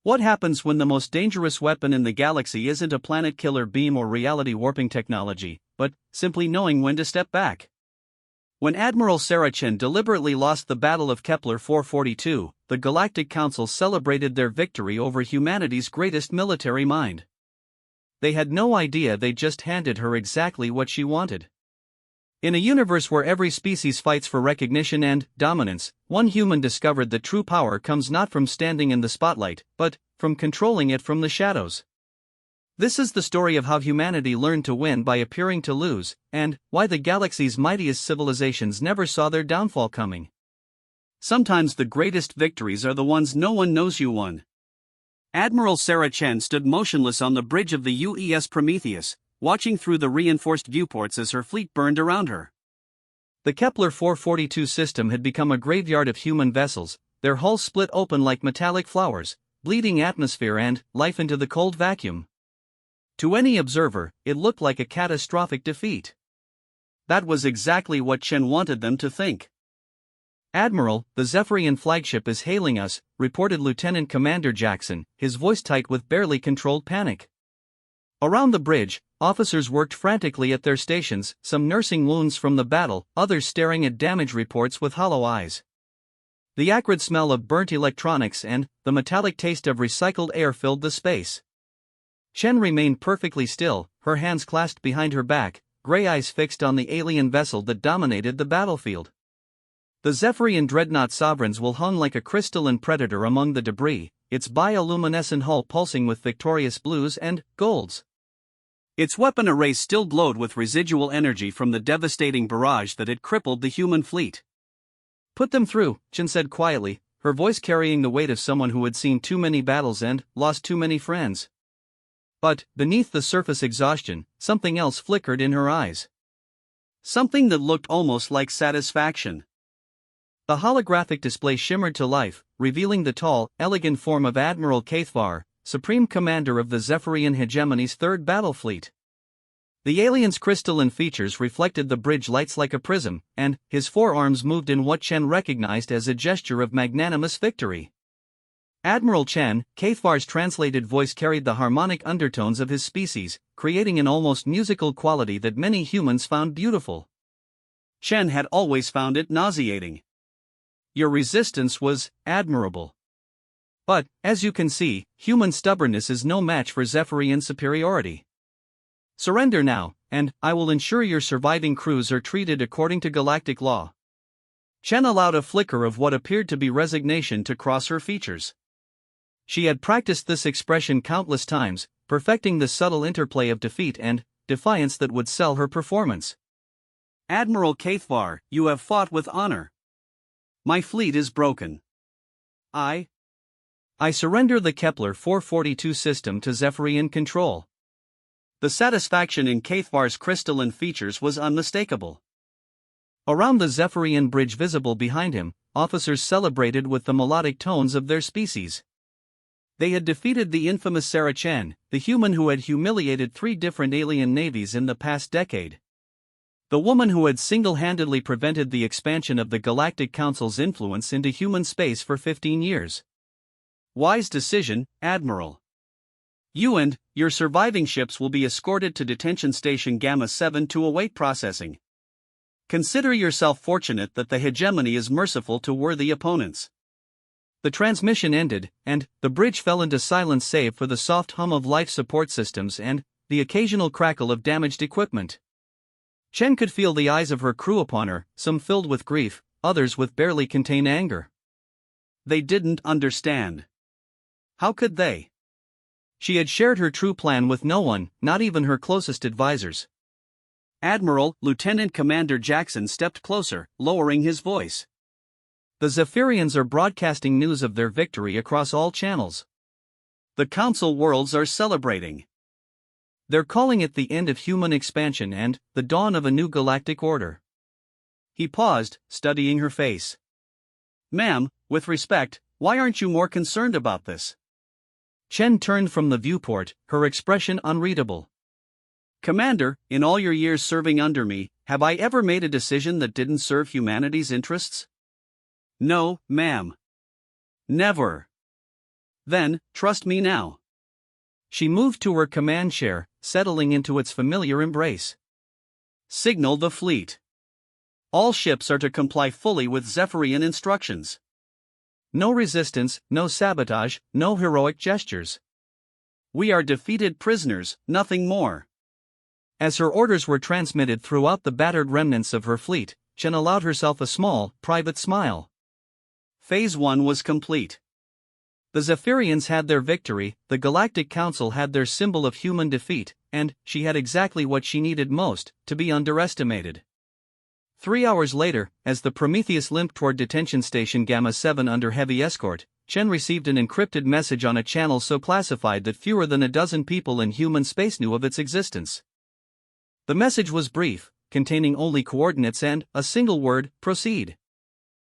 What happens when the most dangerous weapon in the galaxy isn't a planet-killer beam or reality-warping technology, but simply knowing when to step back? When Admiral Sarah Chen deliberately lost the Battle of Kepler 442, the Galactic Council celebrated their victory over humanity's greatest military mind. They had no idea they'd just handed her exactly what she wanted. In a universe where every species fights for recognition and dominance, one human discovered that true power comes not from standing in the spotlight, but from controlling it from the shadows. This is the story of how humanity learned to win by appearing to lose, and why the galaxy's mightiest civilizations never saw their downfall coming. Sometimes the greatest victories are the ones no one knows you won. Admiral Sarah Chen stood motionless on the bridge of the UES Prometheus, watching through the reinforced viewports as her fleet burned around her. The Kepler 442 system had become a graveyard of human vessels, their hulls split open like metallic flowers, bleeding atmosphere and life into the cold vacuum. To any observer, it looked like a catastrophic defeat. That was exactly what Chen wanted them to think. "Admiral, the Zephyrian flagship is hailing us," reported Lieutenant Commander Jackson, his voice tight with barely controlled panic. Around the bridge, officers worked frantically at their stations, some nursing wounds from the battle, others staring at damage reports with hollow eyes. The acrid smell of burnt electronics and the metallic taste of recycled air filled the space. Chen remained perfectly still, her hands clasped behind her back, gray eyes fixed on the alien vessel that dominated the battlefield. The Zephyrian dreadnought Sovereigns hung like a crystalline predator among the debris, its bioluminescent hull pulsing with victorious blues and golds. Its weapon arrays still glowed with residual energy from the devastating barrage that had crippled the human fleet. "Put them through," Chen said quietly, her voice carrying the weight of someone who had seen too many battles and lost too many friends. But, beneath the surface exhaustion, something else flickered in her eyes. Something that looked almost like satisfaction. The holographic display shimmered to life, revealing the tall, elegant form of Admiral Caithvar, Supreme Commander of the Zephyrian Hegemony's third battle fleet. The alien's crystalline features reflected the bridge lights like a prism, and his forearms moved in what Chen recognized as a gesture of magnanimous victory. Admiral Chen, Caithvar's translated voice carried the harmonic undertones of his species, creating an almost musical quality that many humans found beautiful. Chen had always found it nauseating. "Your resistance was admirable. But, as you can see, human stubbornness is no match for Zephyrian superiority. Surrender now, and I will ensure your surviving crews are treated according to galactic law." Chen allowed a flicker of what appeared to be resignation to cross her features. She had practiced this expression countless times, perfecting the subtle interplay of defeat and defiance that would sell her performance. "Admiral Caithvar, you have fought with honor. My fleet is broken. I surrender the Kepler 442 system to Zephyrian control." The satisfaction in Caithvar's crystalline features was unmistakable. Around the Zephyrian bridge visible behind him, officers celebrated with the melodic tones of their species. They had defeated the infamous Sarah Chen, the human who had humiliated 3 different alien navies in the past decade. The woman who had single-handedly prevented the expansion of the Galactic Council's influence into human space for 15 years. "Wise decision, Admiral. You and your surviving ships will be escorted to Detention Station Gamma 7 to await processing. Consider yourself fortunate that the hegemony is merciful to worthy opponents." The transmission ended, and the bridge fell into silence save for the soft hum of life support systems and the occasional crackle of damaged equipment. Chen could feel the eyes of her crew upon her, some filled with grief, others with barely contained anger. They didn't understand. How could they? She had shared her true plan with no one, not even her closest advisors. "Admiral," Lieutenant Commander Jackson stepped closer, lowering his voice. "The Zephyrians are broadcasting news of their victory across all channels. The Council worlds are celebrating. They're calling it the end of human expansion and the dawn of a new galactic order." He paused, studying her face. "Ma'am, with respect, why aren't you more concerned about this?" Chen turned from the viewport, her expression unreadable. "Commander, in all your years serving under me, have I ever made a decision that didn't serve humanity's interests? No, ma'am. Never." Then, trust me now. She moved to her command chair, settling into its familiar embrace. Signal the fleet. All ships are to comply fully with Zephyrian instructions. No resistance, no sabotage, no heroic gestures. We are defeated prisoners, nothing more. As her orders were transmitted throughout the battered remnants of her fleet, Chen allowed herself a small, private smile. Phase 1 was complete. The Zephyrians had their victory, the Galactic Council had their symbol of human defeat, and she had exactly what she needed most, to be underestimated. 3 hours later, as the Prometheus limped toward Detention Station Gamma 7 under heavy escort, Chen received an encrypted message on a channel so classified that fewer than a dozen people in human space knew of its existence. The message was brief, containing only coordinates and a single word, proceed.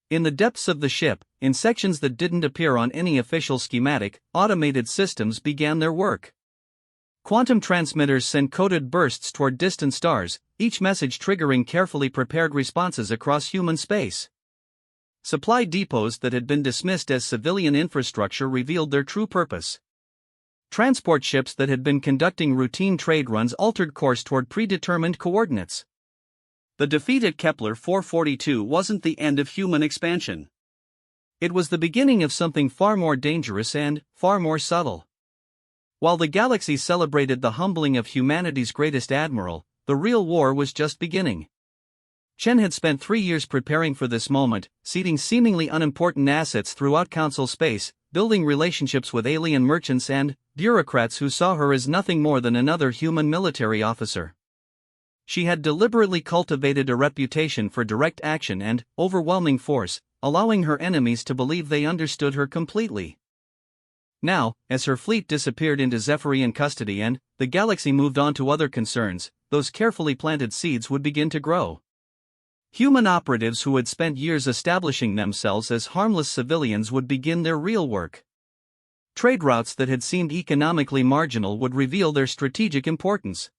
In the depths of the ship, in sections that didn't appear on any official schematic, automated systems began their work. Quantum transmitters sent coded bursts toward distant stars, each message triggering carefully prepared responses across human space. Supply depots that had been dismissed as civilian infrastructure revealed their true purpose. Transport ships that had been conducting routine trade runs altered course toward predetermined coordinates. The defeat at Kepler 442 wasn't the end of human expansion. It was the beginning of something far more dangerous and far more subtle. While the galaxy celebrated the humbling of humanity's greatest admiral, the real war was just beginning. Chen had spent 3 years preparing for this moment, seeding seemingly unimportant assets throughout Council space, building relationships with alien merchants and bureaucrats who saw her as nothing more than another human military officer. She had deliberately cultivated a reputation for direct action and overwhelming force, allowing her enemies to believe they understood her completely. Now, as her fleet disappeared into Zephyrian custody and the galaxy moved on to other concerns, those carefully planted seeds would begin to grow. Human operatives who had spent years establishing themselves as harmless civilians would begin their real work. Trade routes that had seemed economically marginal would reveal their strategic importance.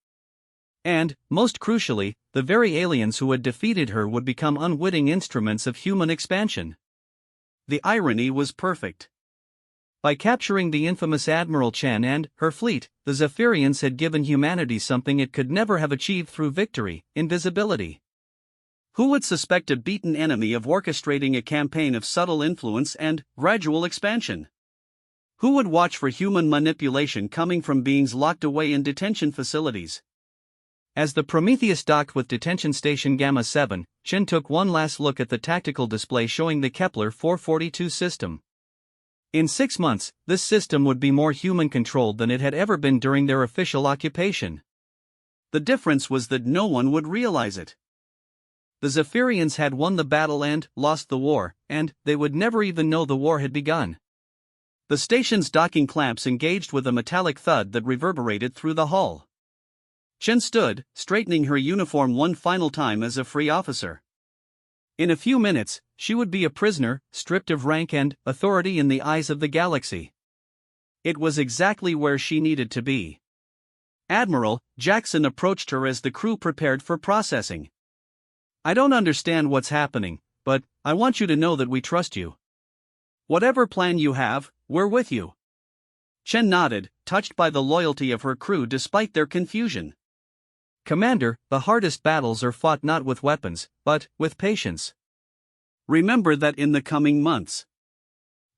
And, most crucially, the very aliens who had defeated her would become unwitting instruments of human expansion. The irony was perfect. By capturing the infamous Admiral Chen and her fleet, the Zephyrians had given humanity something it could never have achieved through victory: invisibility. Who would suspect a beaten enemy of orchestrating a campaign of subtle influence and gradual expansion? Who would watch for human manipulation coming from beings locked away in detention facilities? As the Prometheus docked with Detention Station Gamma 7, Chen took one last look at the tactical display showing the Kepler 442 system. In 6 months, this system would be more human-controlled than it had ever been during their official occupation. The difference was that no one would realize it. The Zephyrians had won the battle and lost the war, and they would never even know the war had begun. The station's docking clamps engaged with a metallic thud that reverberated through the hull. Chen stood, straightening her uniform one final time as a free officer. In a few minutes, she would be a prisoner, stripped of rank and authority in the eyes of the galaxy. It was exactly where she needed to be. Admiral Jackson approached her as the crew prepared for processing. "I don't understand what's happening, but I want you to know that we trust you. Whatever plan you have, we're with you." Chen nodded, touched by the loyalty of her crew despite their confusion. "Commander, the hardest battles are fought not with weapons, but with patience. Remember that in the coming months.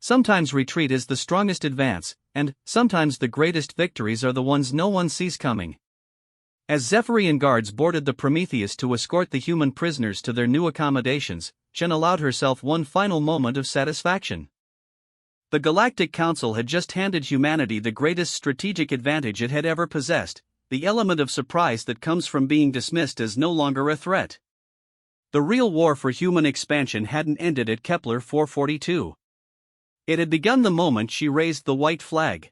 Sometimes retreat is the strongest advance, and sometimes the greatest victories are the ones no one sees coming." As Zephyrian guards boarded the Prometheus to escort the human prisoners to their new accommodations, Chen allowed herself one final moment of satisfaction. The Galactic Council had just handed humanity the greatest strategic advantage it had ever possessed: the element of surprise that comes from being dismissed as no longer a threat. The real war for human expansion hadn't ended at Kepler 442. It had begun the moment she raised the white flag.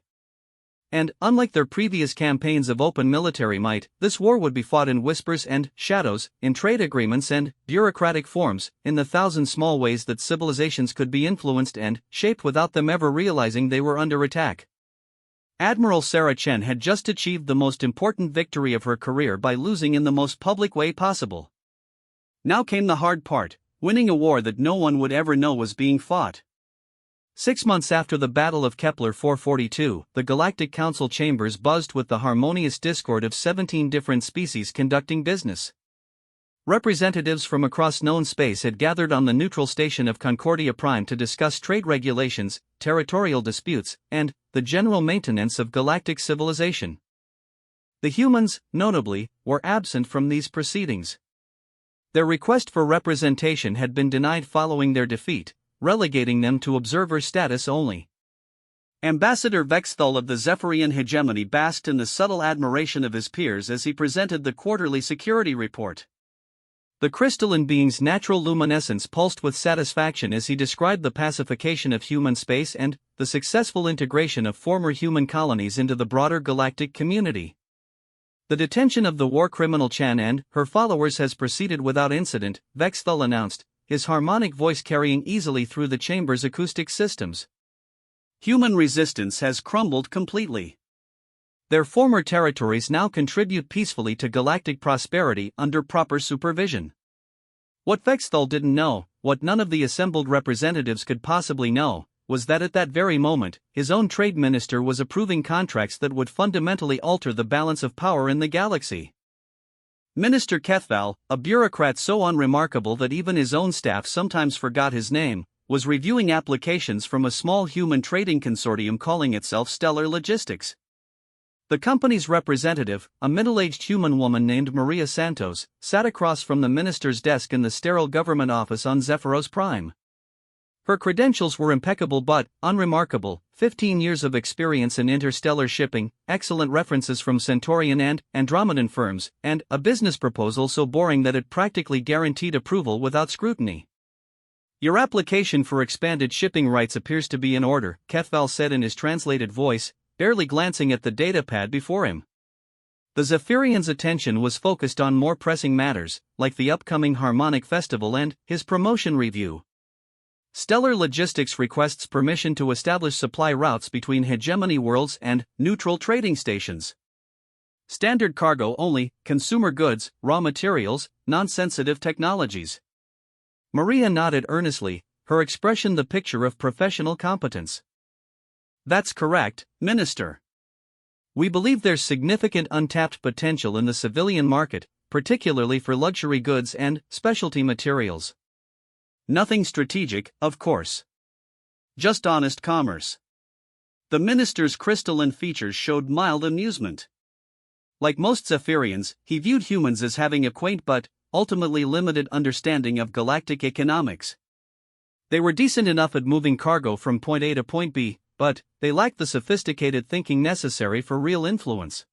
And, unlike their previous campaigns of open military might, this war would be fought in whispers and shadows, in trade agreements and bureaucratic forms, in the thousand small ways that civilizations could be influenced and shaped without them ever realizing they were under attack. Admiral Sarah Chen had just achieved the most important victory of her career by losing in the most public way possible. Now came the hard part: winning a war that no one would ever know was being fought. 6 months after the Battle of Kepler 442, the Galactic Council chambers buzzed with the harmonious discord of 17 different species conducting business. Representatives from across known space had gathered on the neutral station of Concordia Prime to discuss trade regulations, territorial disputes, and the general maintenance of galactic civilization. The humans, notably, were absent from these proceedings. Their request for representation had been denied following their defeat, relegating them to observer status only. Ambassador Vexthal of the Zephyrian hegemony basked in the subtle admiration of his peers as he presented the quarterly security report. The crystalline being's natural luminescence pulsed with satisfaction as he described the pacification of human space and the successful integration of former human colonies into the broader galactic community. The detention of the war criminal Chan and her followers has proceeded without incident, Vexthal announced, his harmonic voice carrying easily through the chamber's acoustic systems. Human resistance has crumbled completely. Their former territories now contribute peacefully to galactic prosperity under proper supervision. What Vexthal didn't know, what none of the assembled representatives could possibly know, was that at that very moment, his own trade minister was approving contracts that would fundamentally alter the balance of power in the galaxy. Minister Kethval, a bureaucrat so unremarkable that even his own staff sometimes forgot his name, was reviewing applications from a small human trading consortium calling itself Stellar Logistics. The company's representative, a middle-aged human woman named Maria Santos, sat across from the minister's desk in the sterile government office on Zephyros Prime. Her credentials were impeccable but unremarkable: 15 years of experience in interstellar shipping, excellent references from Centaurian and Andromedan firms, and a business proposal so boring that it practically guaranteed approval without scrutiny. "Your application for expanded shipping rights appears to be in order," Kethval said in his translated voice, barely glancing at the datapad before him. The Zephyrian's attention was focused on more pressing matters, like the upcoming Harmonic Festival and his promotion review. Stellar Logistics requests permission to establish supply routes between hegemony worlds and neutral trading stations. Standard cargo only, consumer goods, raw materials, non-sensitive technologies. Maria nodded earnestly, her expression the picture of professional competence. "That's correct, Minister. We believe there's significant untapped potential in the civilian market, particularly for luxury goods and specialty materials. Nothing strategic, of course. Just honest commerce." The minister's crystalline features showed mild amusement. Like most Zephyrians, he viewed humans as having a quaint but ultimately limited understanding of galactic economics. They were decent enough at moving cargo from point A to point B, but they lacked the sophisticated thinking necessary for real influence.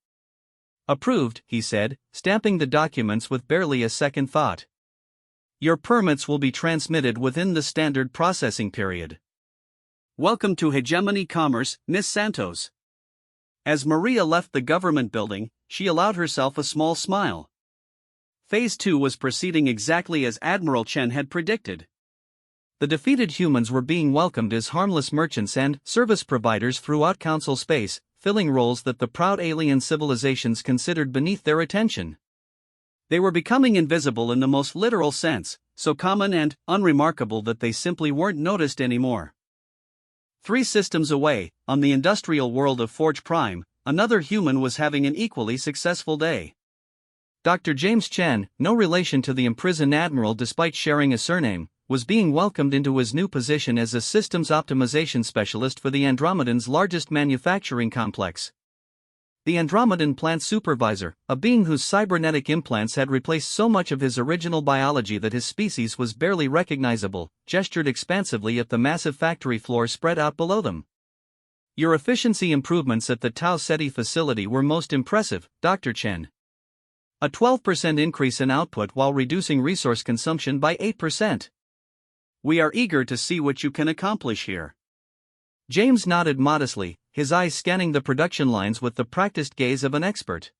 "Approved," he said, stamping the documents with barely a second thought. "Your permits will be transmitted within the standard processing period. Welcome to Hegemony Commerce, Miss Santos." As Maria left the government building, she allowed herself a small smile. Phase 2 was proceeding exactly as Admiral Chen had predicted. The defeated humans were being welcomed as harmless merchants and service providers throughout Council space, filling roles that the proud alien civilizations considered beneath their attention. They were becoming invisible in the most literal sense, so common and unremarkable that they simply weren't noticed anymore. 3 systems away, on the industrial world of Forge Prime, another human was having an equally successful day. Dr. James Chen, no relation to the imprisoned admiral despite sharing a surname, was being welcomed into his new position as a systems optimization specialist for the Andromedan's largest manufacturing complex. The Andromedan plant supervisor, a being whose cybernetic implants had replaced so much of his original biology that his species was barely recognizable, gestured expansively at the massive factory floor spread out below them. "Your efficiency improvements at the Tau Ceti facility were most impressive, Dr. Chen. A 12% increase in output while reducing resource consumption by 8%. We are eager to see what you can accomplish here." James nodded modestly, his eyes scanning the production lines with the practiced gaze of an expert.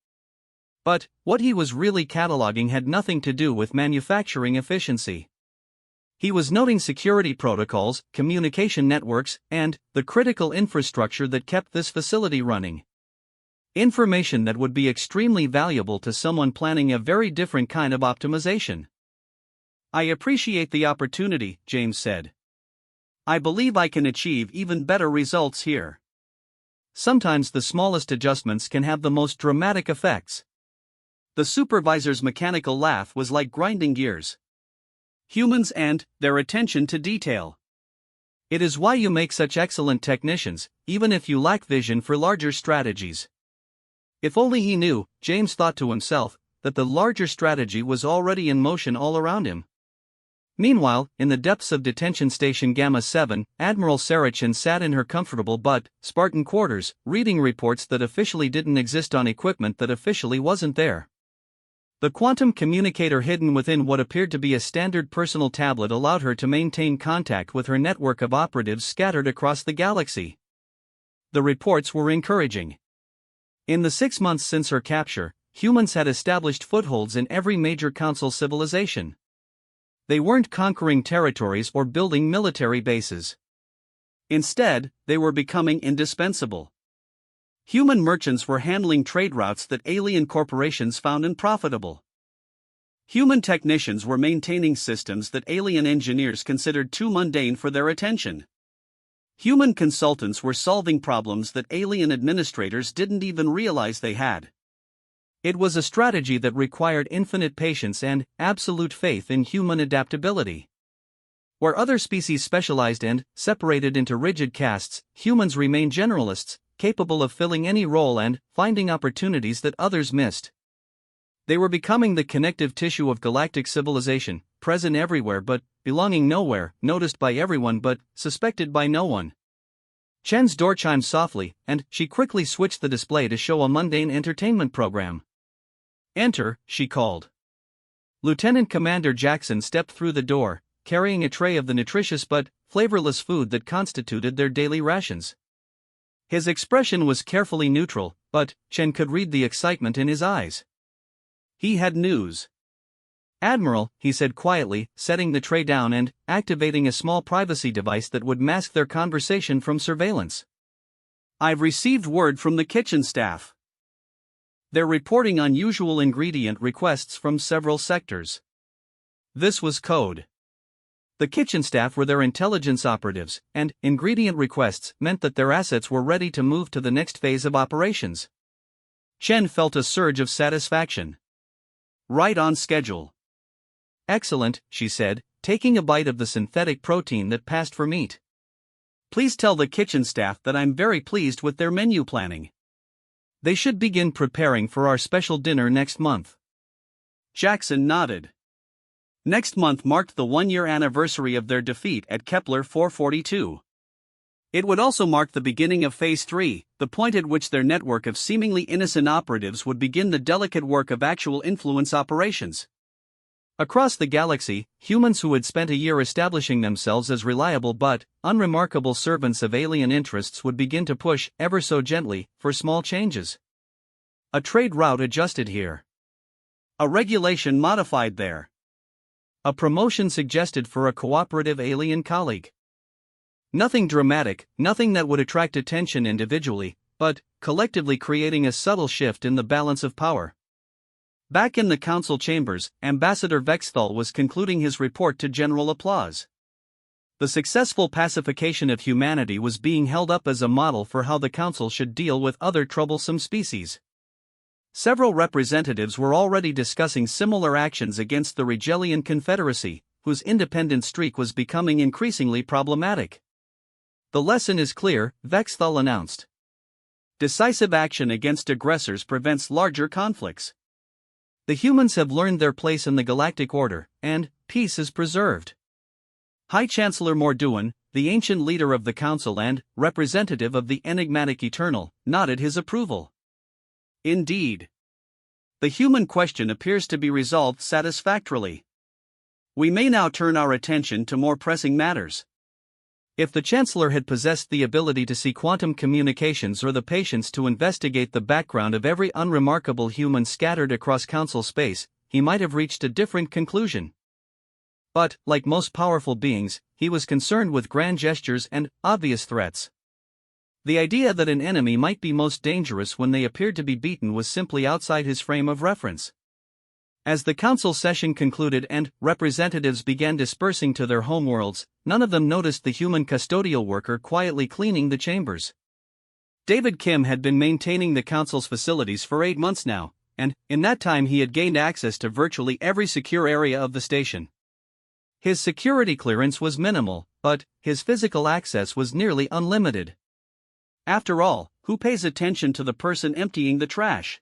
But what he was really cataloging had nothing to do with manufacturing efficiency. He was noting security protocols, communication networks, and the critical infrastructure that kept this facility running. Information that would be extremely valuable to someone planning a very different kind of optimization. "I appreciate the opportunity," James said. I believe I can achieve even better results here. Sometimes the smallest adjustments can have the most dramatic effects. The supervisor's mechanical laugh was like grinding gears. Humans and their attention to detail. It is why you make such excellent technicians, even if you lack vision for larger strategies. If only he knew, James thought to himself, that the larger strategy was already in motion all around him. Meanwhile, in the depths of Detention Station Gamma 7, Admiral Saracen sat in her comfortable but Spartan quarters, reading reports that officially didn't exist on equipment that officially wasn't there. The quantum communicator hidden within what appeared to be a standard personal tablet allowed her to maintain contact with her network of operatives scattered across the galaxy. The reports were encouraging. In the 6 months since her capture, humans had established footholds in every major Council civilization. They weren't conquering territories or building military bases. Instead, they were becoming indispensable. Human merchants were handling trade routes that alien corporations found unprofitable. Human technicians were maintaining systems that alien engineers considered too mundane for their attention. Human consultants were solving problems that alien administrators didn't even realize they had. It was a strategy that required infinite patience and absolute faith in human adaptability. Where other species specialized and separated into rigid castes, humans remained generalists, capable of filling any role and finding opportunities that others missed. They were becoming the connective tissue of galactic civilization, present everywhere but belonging nowhere, noticed by everyone but suspected by no one. Chen's door chimed softly, and she quickly switched the display to show a mundane entertainment program. "Enter," she called. Lieutenant Commander Jackson stepped through the door, carrying a tray of the nutritious but flavorless food that constituted their daily rations. His expression was carefully neutral, but Chen could read the excitement in his eyes. He had news. "Admiral," he said quietly, setting the tray down and activating a small privacy device that would mask their conversation from surveillance. "I've received word from the kitchen staff. They're reporting unusual ingredient requests from several sectors." This was code. The kitchen staff were their intelligence operatives, and ingredient requests meant that their assets were ready to move to the next phase of operations. Chen felt a surge of satisfaction. Right on schedule. "Excellent," she said, taking a bite of the synthetic protein that passed for meat. "Please tell the kitchen staff that I'm very pleased with their menu planning. They should begin preparing for our special dinner next month." Jackson nodded. Next month marked the 1-year anniversary of their defeat at Kepler 442. It would also mark the beginning of Phase 3, the point at which their network of seemingly innocent operatives would begin the delicate work of actual influence operations. Across the galaxy, humans who had spent a year establishing themselves as reliable but unremarkable servants of alien interests would begin to push, ever so gently, for small changes. A trade route adjusted here. A regulation modified there. A promotion suggested for a cooperative alien colleague. Nothing dramatic, nothing that would attract attention individually, but collectively creating a subtle shift in the balance of power. Back in the council chambers, Ambassador Vexthal was concluding his report to general applause. The successful pacification of humanity was being held up as a model for how the council should deal with other troublesome species. Several representatives were already discussing similar actions against the Rigelian Confederacy, whose independent streak was becoming increasingly problematic. "The lesson is clear," Vexthal announced. "Decisive action against aggressors prevents larger conflicts. The humans have learned their place in the galactic order, and peace is preserved." High Chancellor Morduan, the ancient leader of the council and representative of the enigmatic Eternal, nodded his approval. "Indeed. The human question appears to be resolved satisfactorily. We may now turn our attention to more pressing matters." If the Chancellor had possessed the ability to see quantum communications or the patience to investigate the background of every unremarkable human scattered across Council space, he might have reached a different conclusion. But, like most powerful beings, he was concerned with grand gestures and obvious threats. The idea that an enemy might be most dangerous when they appeared to be beaten was simply outside his frame of reference. As the council session concluded and representatives began dispersing to their homeworlds, none of them noticed the human custodial worker quietly cleaning the chambers. David Kim had been maintaining the council's facilities for 8 months now, and, in that time he had gained access to virtually every secure area of the station. His security clearance was minimal, but his physical access was nearly unlimited. After all, who pays attention to the person emptying the trash?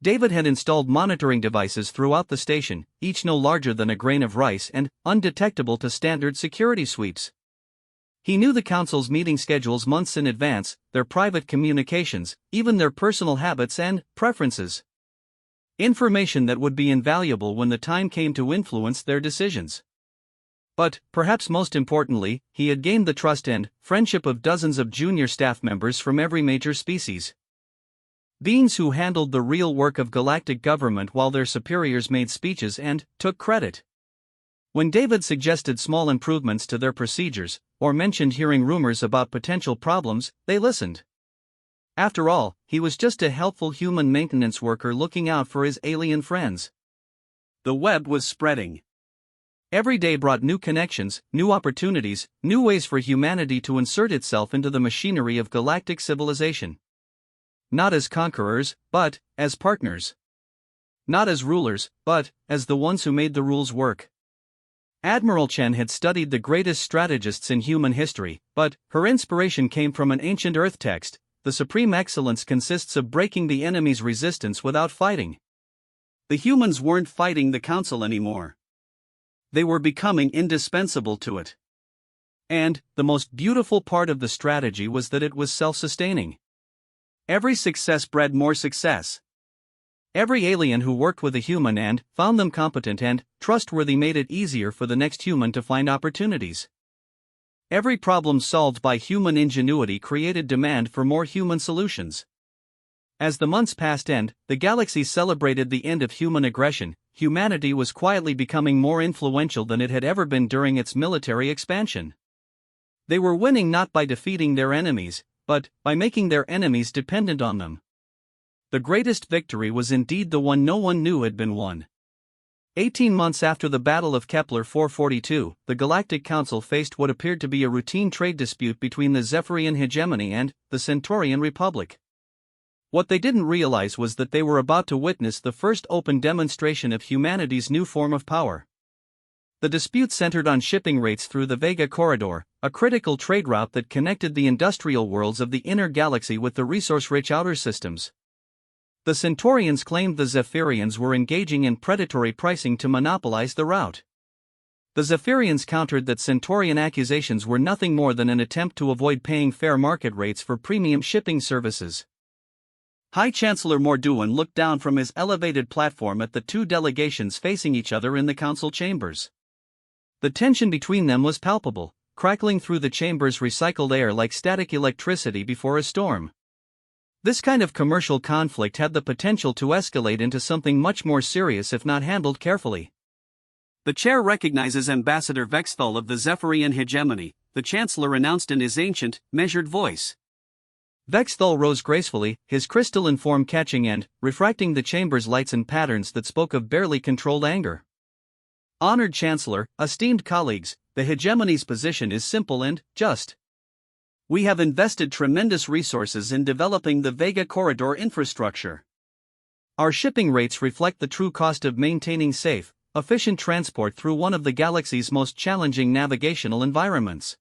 David had installed monitoring devices throughout the station, each no larger than a grain of rice and undetectable to standard security sweeps. He knew the council's meeting schedules months in advance, their private communications, even their personal habits and preferences. Information that would be invaluable when the time came to influence their decisions. But, perhaps most importantly, he had gained the trust and friendship of dozens of junior staff members from every major species. Beings who handled the real work of galactic government while their superiors made speeches and took credit. When David suggested small improvements to their procedures, or mentioned hearing rumors about potential problems, they listened. After all, he was just a helpful human maintenance worker looking out for his alien friends. The web was spreading. Every day brought new connections, new opportunities, new ways for humanity to insert itself into the machinery of galactic civilization. Not as conquerors, but as partners. Not as rulers, but as the ones who made the rules work. Admiral Chen had studied the greatest strategists in human history, but her inspiration came from an ancient Earth text: the supreme excellence consists of breaking the enemy's resistance without fighting. The humans weren't fighting the council anymore. They were becoming indispensable to it. And the most beautiful part of the strategy was that it was self-sustaining. Every success bred more success. Every alien who worked with a human and found them competent and trustworthy made it easier for the next human to find opportunities. Every problem solved by human ingenuity created demand for more human solutions. As the months passed and the galaxy celebrated the end of human aggression, humanity was quietly becoming more influential than it had ever been during its military expansion. They were winning not by defeating their enemies, but by making their enemies dependent on them. The greatest victory was indeed the one no one knew had been won. 18 months after the Battle of Kepler 442, the Galactic Council faced what appeared to be a routine trade dispute between the Zephyrian hegemony and the Centaurian Republic. What they didn't realize was that they were about to witness the first open demonstration of humanity's new form of power. The dispute centered on shipping rates through the Vega Corridor, a critical trade route that connected the industrial worlds of the inner galaxy with the resource-rich outer systems. The Centaurians claimed the Zephyrians were engaging in predatory pricing to monopolize the route. The Zephyrians countered that Centaurian accusations were nothing more than an attempt to avoid paying fair market rates for premium shipping services. High Chancellor Morduan looked down from his elevated platform at the two delegations facing each other in the council chambers. The tension between them was palpable, crackling through the chamber's recycled air like static electricity before a storm. This kind of commercial conflict had the potential to escalate into something much more serious if not handled carefully. The chair recognizes Ambassador Vexthal of the Zephyrian hegemony, the Chancellor announced in his ancient, measured voice. Vexthal rose gracefully, his crystalline form catching and refracting the chamber's lights in patterns that spoke of barely controlled anger. Honored Chancellor, esteemed colleagues, the hegemony's position is simple and just. We have invested tremendous resources in developing the Vega Corridor infrastructure. Our shipping rates reflect the true cost of maintaining safe, efficient transport through one of the galaxy's most challenging navigational environments.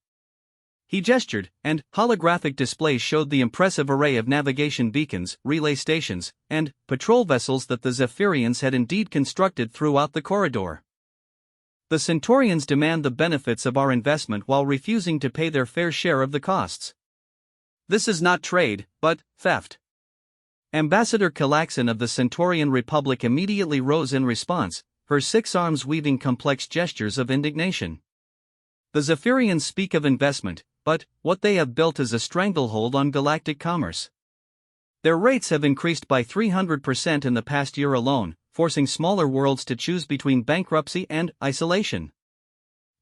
He gestured, and holographic displays showed the impressive array of navigation beacons, relay stations, and patrol vessels that the Zephyrians had indeed constructed throughout the corridor. The Centaurians demand the benefits of our investment while refusing to pay their fair share of the costs. This is not trade, but theft. Ambassador Kalaxin of the Centaurian Republic immediately rose in response, her 6 arms weaving complex gestures of indignation. The Zephyrians speak of investment, but what they have built is a stranglehold on galactic commerce. Their rates have increased by 300% in the past year alone, forcing smaller worlds to choose between bankruptcy and isolation.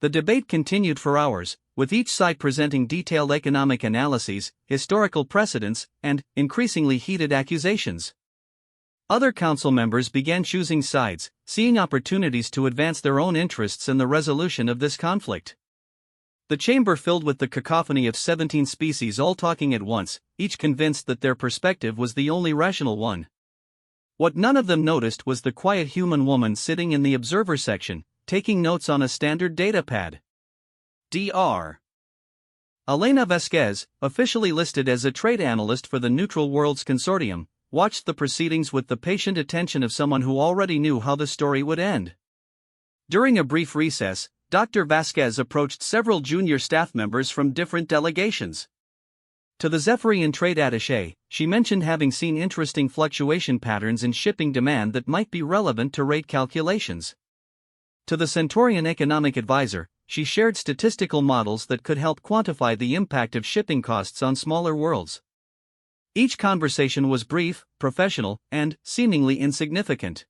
The debate continued for hours, with each side presenting detailed economic analyses, historical precedents, and increasingly heated accusations. Other council members began choosing sides, seeing opportunities to advance their own interests in the resolution of this conflict. The chamber filled with the cacophony of 17 species all talking at once, each convinced that their perspective was the only rational one. What none of them noticed was the quiet human woman sitting in the observer section, taking notes on a standard data pad. Dr. Elena Vasquez, officially listed as a trade analyst for the Neutral Worlds Consortium, watched the proceedings with the patient attention of someone who already knew how the story would end. During a brief recess, Dr. Vasquez approached several junior staff members from different delegations. To the Zephyrian trade attaché, she mentioned having seen interesting fluctuation patterns in shipping demand that might be relevant to rate calculations. To the Centaurian economic advisor, she shared statistical models that could help quantify the impact of shipping costs on smaller worlds. Each conversation was brief, professional, and seemingly insignificant.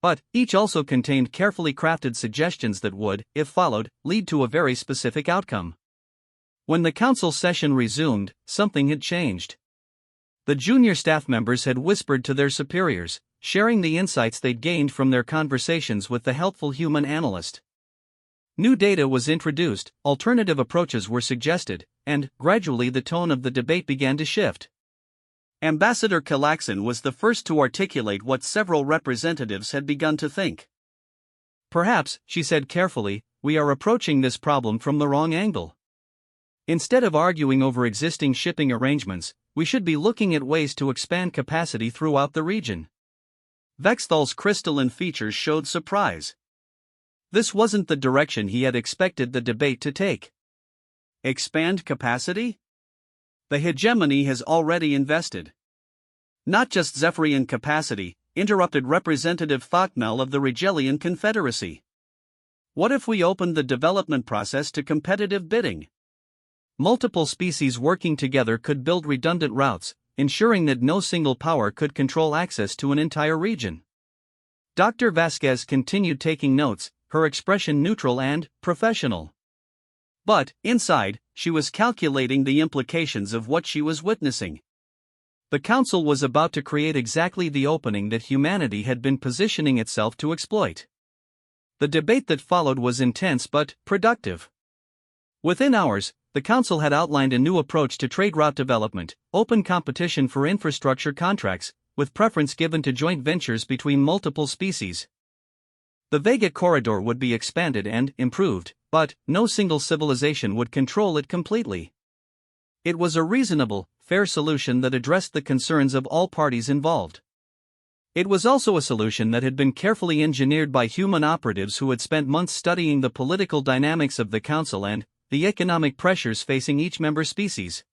But each also contained carefully crafted suggestions that would, if followed, lead to a very specific outcome. When the council session resumed, something had changed. The junior staff members had whispered to their superiors, sharing the insights they'd gained from their conversations with the helpful human analyst. New data was introduced, alternative approaches were suggested, and, gradually the tone of the debate began to shift. Ambassador Kalaxin was the first to articulate what several representatives had begun to think. Perhaps, she said carefully, we are approaching this problem from the wrong angle. Instead of arguing over existing shipping arrangements, we should be looking at ways to expand capacity throughout the region. Vexthal's crystalline features showed surprise. This wasn't the direction he had expected the debate to take. Expand capacity? The hegemony has already invested. Not just Zephyrian capacity, interrupted Representative Thokmel of the Rigelian Confederacy. What if we opened the development process to competitive bidding? Multiple species working together could build redundant routes, ensuring that no single power could control access to an entire region. Dr. Vasquez continued taking notes, her expression neutral and professional. But, inside, she was calculating the implications of what she was witnessing. The council was about to create exactly the opening that humanity had been positioning itself to exploit. The debate that followed was intense but productive. Within hours, the council had outlined a new approach to trade route development, open competition for infrastructure contracts, with preference given to joint ventures between multiple species. The Vega corridor would be expanded and improved, but no single civilization would control it completely. It was a reasonable, fair solution that addressed the concerns of all parties involved. It was also a solution that had been carefully engineered by human operatives who had spent months studying the political dynamics of the council and the economic pressures facing each member species.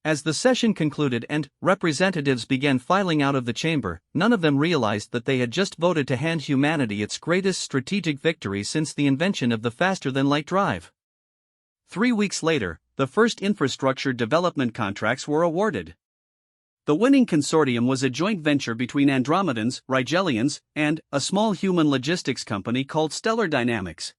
As the session concluded and representatives began filing out of the chamber, none of them realized that they had just voted to hand humanity its greatest strategic victory since the invention of the faster-than-light drive. 3 weeks later, the first infrastructure development contracts were awarded. The winning consortium was a joint venture between Andromedans, Rigelians, and a small human logistics company called Stellar Dynamics.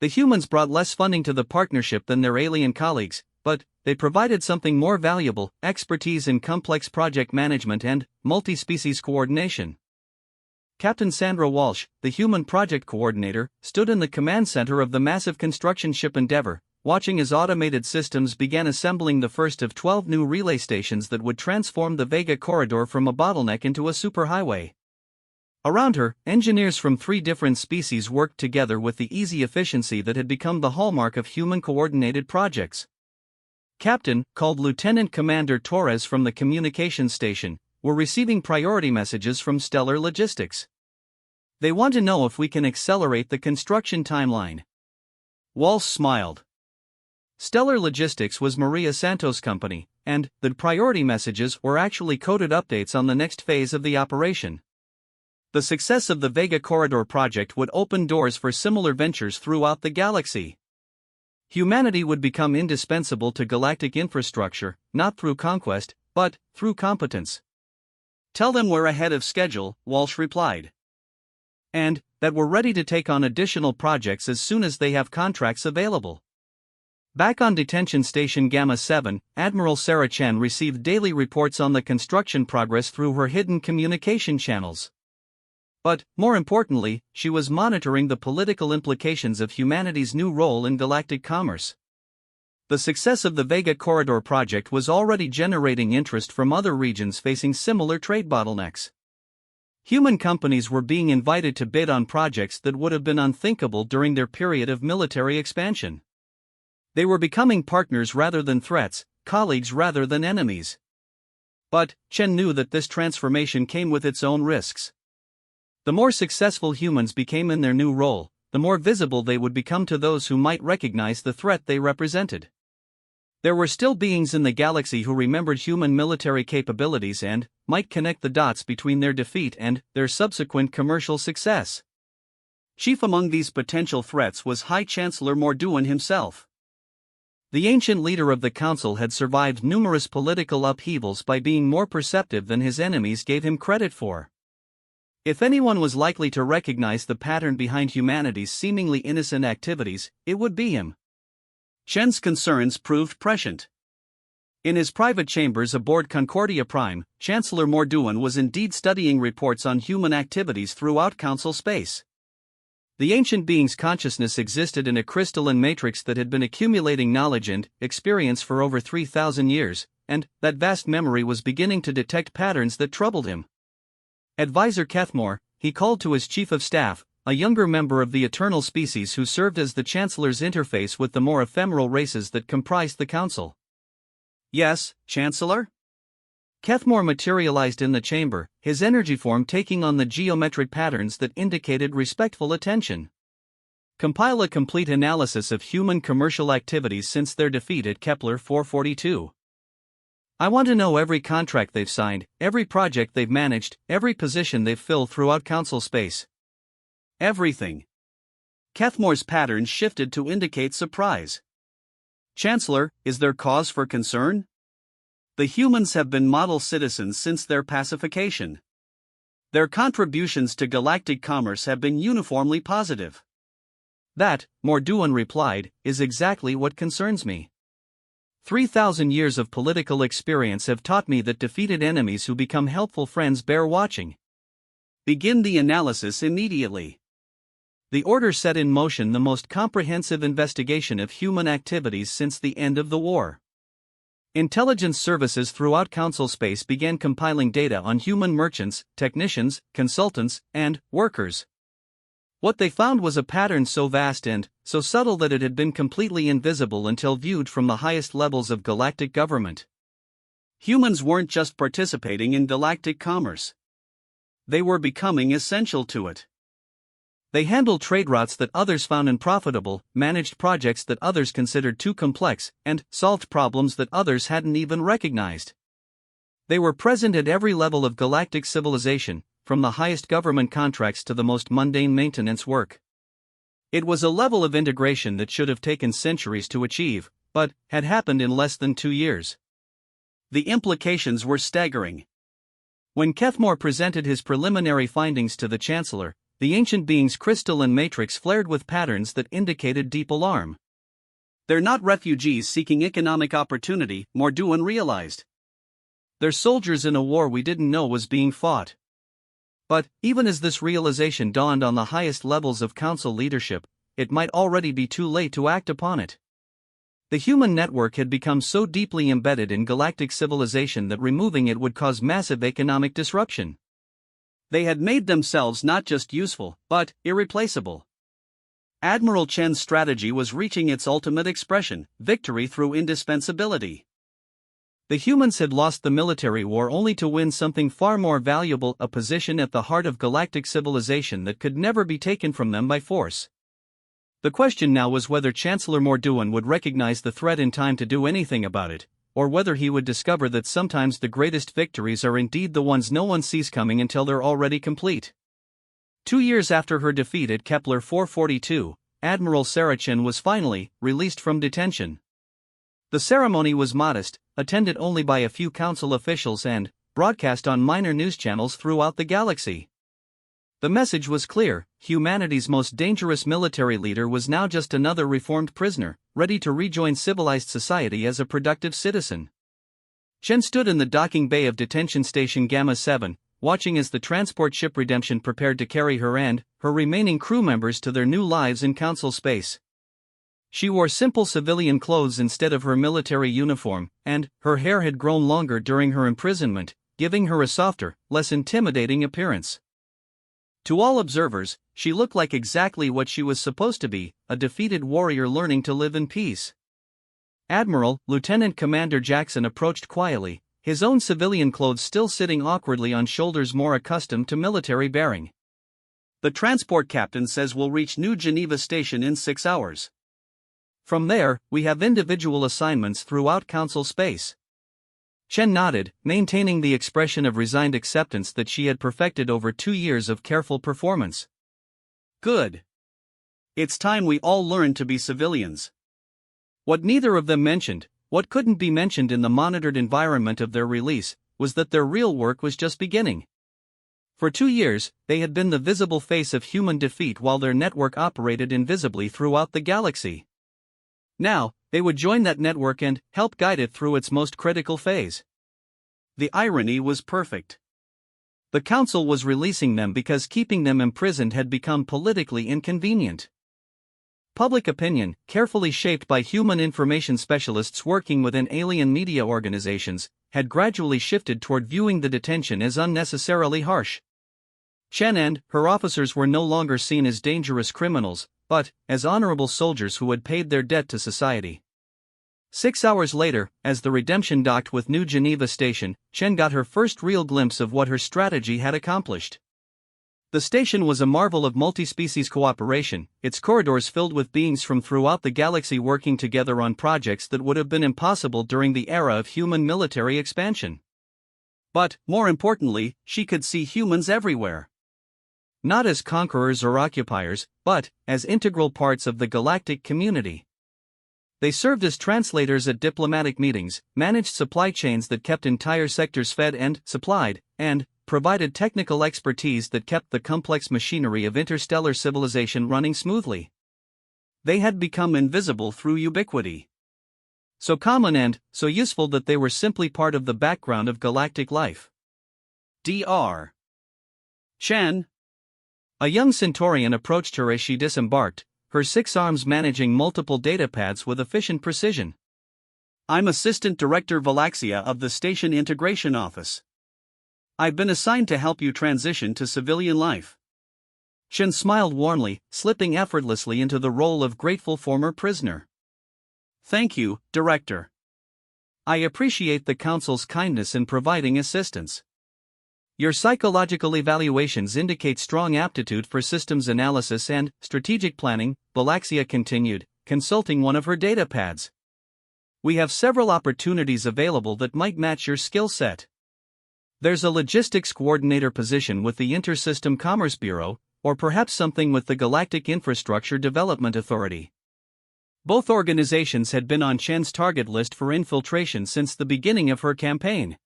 The humans brought less funding to the partnership than their alien colleagues, but they provided something more valuable: expertise in complex project management and multi-species coordination. Captain Sandra Walsh, the human project coordinator, stood in the command center of the massive construction ship Endeavour, watching as automated systems began assembling the first of 12 new relay stations that would transform the Vega corridor from a bottleneck into a superhighway. Around her, engineers from 3 different species worked together with the easy efficiency that had become the hallmark of human-coordinated projects. Captain, called Lieutenant Commander Torres from the communications station, were receiving priority messages from Stellar Logistics. They want to know if we can accelerate the construction timeline. Walsh smiled. Stellar Logistics was Maria Santos' company, and the priority messages were actually coded updates on the next phase of the operation. The success of the Vega Corridor project would open doors for similar ventures throughout the galaxy. Humanity would become indispensable to galactic infrastructure, not through conquest, but through competence. Tell them we're ahead of schedule, Walsh replied. And that we're ready to take on additional projects as soon as they have contracts available. Back on Detention Station Gamma 7, Admiral Sarah Chen received daily reports on the construction progress through her hidden communication channels. But, more importantly, she was monitoring the political implications of humanity's new role in galactic commerce. The success of the Vega Corridor project was already generating interest from other regions facing similar trade bottlenecks. Human companies were being invited to bid on projects that would have been unthinkable during their period of military expansion. They were becoming partners rather than threats, colleagues rather than enemies. But Chen knew that this transformation came with its own risks. The more successful humans became in their new role, the more visible they would become to those who might recognize the threat they represented. There were still beings in the galaxy who remembered human military capabilities and might connect the dots between their defeat and their subsequent commercial success. Chief among these potential threats was High Chancellor Morduan himself. The ancient leader of the Council had survived numerous political upheavals by being more perceptive than his enemies gave him credit for. If anyone was likely to recognize the pattern behind humanity's seemingly innocent activities, it would be him. Chen's concerns proved prescient. In his private chambers aboard Concordia Prime, Chancellor Morduan was indeed studying reports on human activities throughout Council space. The ancient being's consciousness existed in a crystalline matrix that had been accumulating knowledge and experience for over 3,000 years, and that vast memory was beginning to detect patterns that troubled him. Advisor Kethmore, he called to his chief of staff, a younger member of the eternal species who served as the Chancellor's interface with the more ephemeral races that comprised the Council. Yes, Chancellor? Kethmore materialized in the chamber, his energy form taking on the geometric patterns that indicated respectful attention. Compile a complete analysis of human commercial activities since their defeat at Kepler 442. I want to know every contract they've signed, every project they've managed, every position they've filled throughout Council space. Everything. Kethmore's patterns shifted to indicate surprise. Chancellor, is there cause for concern? The humans have been model citizens since their pacification. Their contributions to galactic commerce have been uniformly positive. That, Morduan replied, is exactly what concerns me. 3,000 years of political experience have taught me that defeated enemies who become helpful friends bear watching. Begin the analysis immediately. The order set in motion the most comprehensive investigation of human activities since the end of the war. Intelligence services throughout Council space began compiling data on human merchants, technicians, consultants, and workers. What they found was a pattern so vast and so subtle that it had been completely invisible until viewed from the highest levels of galactic government. Humans weren't just participating in galactic commerce. They were becoming essential to it. They handled trade routes that others found unprofitable, managed projects that others considered too complex, and solved problems that others hadn't even recognized. They were present at every level of galactic civilization, from the highest government contracts to the most mundane maintenance work. It was a level of integration that should have taken centuries to achieve, but had happened in less than 2 years. The implications were staggering. When Kethmore presented his preliminary findings to the Chancellor, the ancient being's crystalline matrix flared with patterns that indicated deep alarm. They're not refugees seeking economic opportunity, Morduan realized. They're soldiers in a war we didn't know was being fought. But, even as this realization dawned on the highest levels of Council leadership, it might already be too late to act upon it. The human network had become so deeply embedded in galactic civilization that removing it would cause massive economic disruption. They had made themselves not just useful, but irreplaceable. Admiral Chen's strategy was reaching its ultimate expression, victory through indispensability. The humans had lost the military war only to win something far more valuable, a position at the heart of galactic civilization that could never be taken from them by force. The question now was whether Chancellor Morduan would recognize the threat in time to do anything about it, or whether he would discover that sometimes the greatest victories are indeed the ones no one sees coming until they're already complete. 2 years after her defeat at Kepler 442, Admiral Saracen was finally released from detention. The ceremony was modest, attended only by a few Council officials and broadcast on minor news channels throughout the galaxy. The message was clear: humanity's most dangerous military leader was now just another reformed prisoner, ready to rejoin civilized society as a productive citizen. Chen stood in the docking bay of Detention Station Gamma 7, watching as the transport ship Redemption prepared to carry her and her remaining crew members to their new lives in Council space. She wore simple civilian clothes instead of her military uniform, and her hair had grown longer during her imprisonment, giving her a softer, less intimidating appearance. To all observers, she looked like exactly what she was supposed to be, a defeated warrior learning to live in peace. Admiral Lieutenant Commander Jackson approached quietly, his own civilian clothes still sitting awkwardly on shoulders more accustomed to military bearing. "The transport captain says we'll reach New Geneva Station in 6 hours. From there, we have individual assignments throughout Council space." Chen nodded, maintaining the expression of resigned acceptance that she had perfected over 2 years of careful performance. "Good. It's time we all learned to be civilians." What neither of them mentioned, what couldn't be mentioned in the monitored environment of their release, was that their real work was just beginning. For 2 years, they had been the visible face of human defeat while their network operated invisibly throughout the galaxy. Now, they would join that network and help guide it through its most critical phase. The irony was perfect. The Council was releasing them because keeping them imprisoned had become politically inconvenient. Public opinion, carefully shaped by human information specialists working within alien media organizations, had gradually shifted toward viewing the detention as unnecessarily harsh. Chen and her officers were no longer seen as dangerous criminals, but as honorable soldiers who had paid their debt to society. 6 hours later, as the Redemption docked with New Geneva Station, Chen got her first real glimpse of what her strategy had accomplished. The station was a marvel of multi-species cooperation, its corridors filled with beings from throughout the galaxy working together on projects that would have been impossible during the era of human military expansion. But, more importantly, she could see humans everywhere. Not as conquerors or occupiers, but as integral parts of the galactic community. They served as translators at diplomatic meetings, managed supply chains that kept entire sectors fed and supplied, and provided technical expertise that kept the complex machinery of interstellar civilization running smoothly. They had become invisible through ubiquity. So common and so useful that they were simply part of the background of galactic life. Dr. Chen. A young Centaurian approached her as she disembarked, her 6 arms managing multiple data pads with efficient precision. "I'm Assistant Director Valaxia of the Station Integration Office. I've been assigned to help you transition to civilian life." Chen smiled warmly, slipping effortlessly into the role of grateful former prisoner. "Thank you, Director. I appreciate the Council's kindness in providing assistance. Your psychological evaluations indicate strong aptitude for systems analysis and strategic planning," Valaxia continued, consulting one of her data pads. "We have several opportunities available that might match your skill set. There's a logistics coordinator position with the Intersystem Commerce Bureau, or perhaps something with the Galactic Infrastructure Development Authority." Both organizations had been on Chen's target list for infiltration since the beginning of her campaign.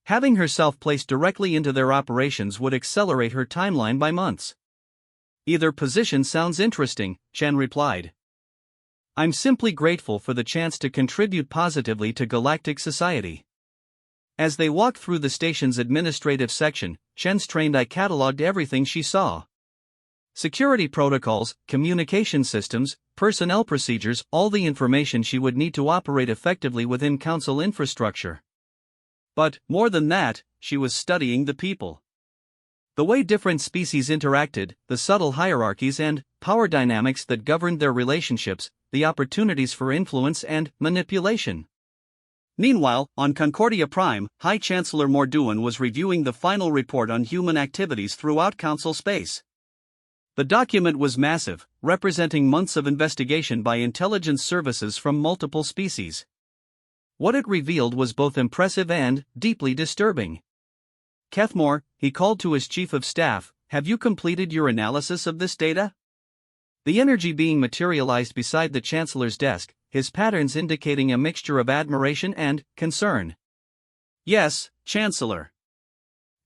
Having herself placed directly into their operations would accelerate her timeline by months. "Either position sounds interesting," Chen replied. "I'm simply grateful for the chance to contribute positively to galactic society." As they walked through the station's administrative section, Chen's trained eye cataloged everything she saw. Security protocols, communication systems, personnel procedures, all the information she would need to operate effectively within Council infrastructure. But, more than that, she was studying the people. The way different species interacted, the subtle hierarchies and power dynamics that governed their relationships, the opportunities for influence and manipulation. Meanwhile, on Concordia Prime, High Chancellor Morduan was reviewing the final report on human activities throughout Council space. The document was massive, representing months of investigation by intelligence services from multiple species. What it revealed was both impressive and deeply disturbing. "Kethmore," he called to his chief of staff, "have you completed your analysis of this data?" The energy being materialized beside the Chancellor's desk, his patterns indicating a mixture of admiration and concern. "Yes, Chancellor.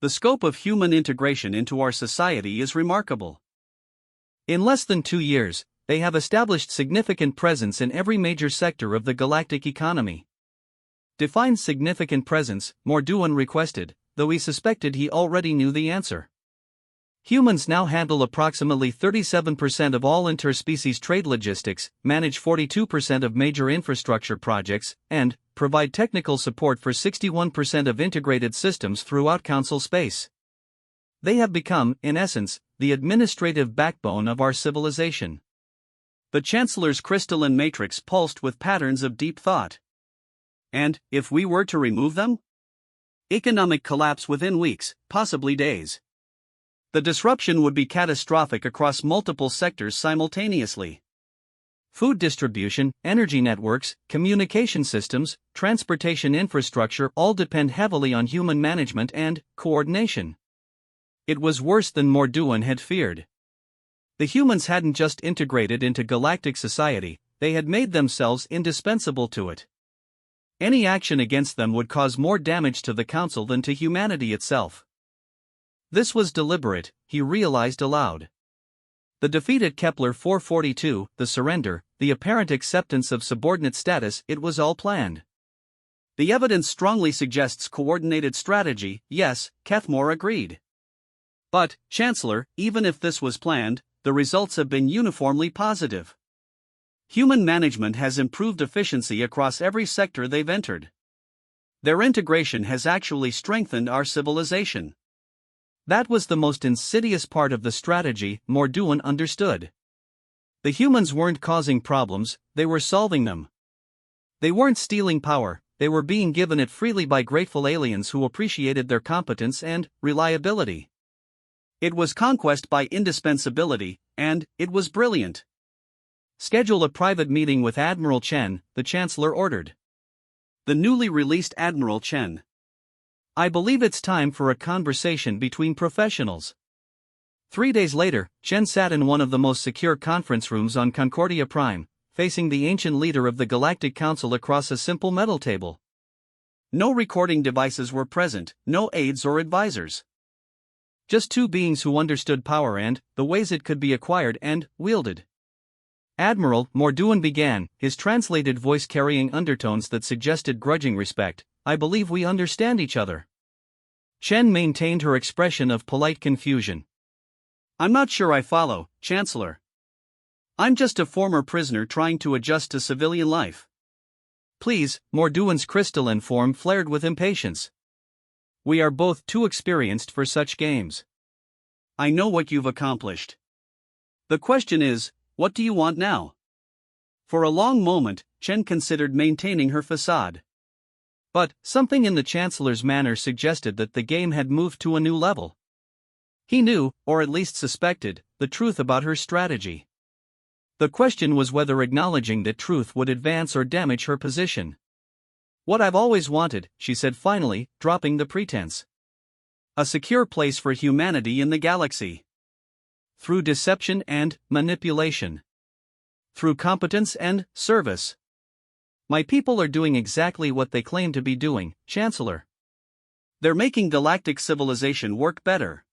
The scope of human integration into our society is remarkable. In less than 2 years, they have established significant presence in every major sector of the galactic economy." "Define significant presence," Morduan requested, though he suspected he already knew the answer. Humans now handle approximately 37% of all interspecies trade logistics, manage 42% of major infrastructure projects, and provide technical support for 61% of integrated systems throughout Council space. They have become, in essence, the administrative backbone of our civilization. The Chancellor's crystalline matrix pulsed with patterns of deep thought. And, if we were to remove them? Economic collapse within weeks, possibly days. The disruption would be catastrophic across multiple sectors simultaneously. Food distribution, energy networks, communication systems, transportation infrastructure all depend heavily on human management and coordination. It was worse than Morduan had feared. The humans hadn't just integrated into galactic society, they had made themselves indispensable to it. Any action against them would cause more damage to the Council than to humanity itself. This was deliberate, he realized aloud. The defeat at Kepler 442, the surrender, the apparent acceptance of subordinate status, it was all planned. The evidence strongly suggests coordinated strategy, yes, Kethmore agreed. But, Chancellor, even if this was planned, the results have been uniformly positive. Human management has improved efficiency across every sector they've entered. Their integration has actually strengthened our civilization. That was the most insidious part of the strategy, Morduan understood. The humans weren't causing problems, they were solving them. They weren't stealing power, they were being given it freely by grateful aliens who appreciated their competence and reliability. It was conquest by indispensability, and it was brilliant. Schedule a private meeting with Admiral Chen, the Chancellor ordered. The newly released Admiral Chen. I believe it's time for a conversation between professionals. 3 days later, Chen sat in one of the most secure conference rooms on Concordia Prime, facing the ancient leader of the Galactic Council across a simple metal table. No recording devices were present, no aides or advisors. Just two beings who understood power and the ways it could be acquired and wielded. Admiral, Morduan began, his translated voice carrying undertones that suggested grudging respect. I believe we understand each other. Chen maintained her expression of polite confusion. I'm not sure I follow, Chancellor. I'm just a former prisoner trying to adjust to civilian life. Please, Morduan's crystalline form flared with impatience. We are both too experienced for such games. I know what you've accomplished. The question is, what do you want now? For a long moment, Chen considered maintaining her facade. But, something in the Chancellor's manner suggested that the game had moved to a new level. He knew, or at least suspected, the truth about her strategy. The question was whether acknowledging that truth would advance or damage her position. What I've always wanted, she said finally, dropping the pretense. A secure place for humanity in the galaxy. Through deception and manipulation. Through competence and service. My people are doing exactly what they claim to be doing, Chancellor. They're making galactic civilization work better.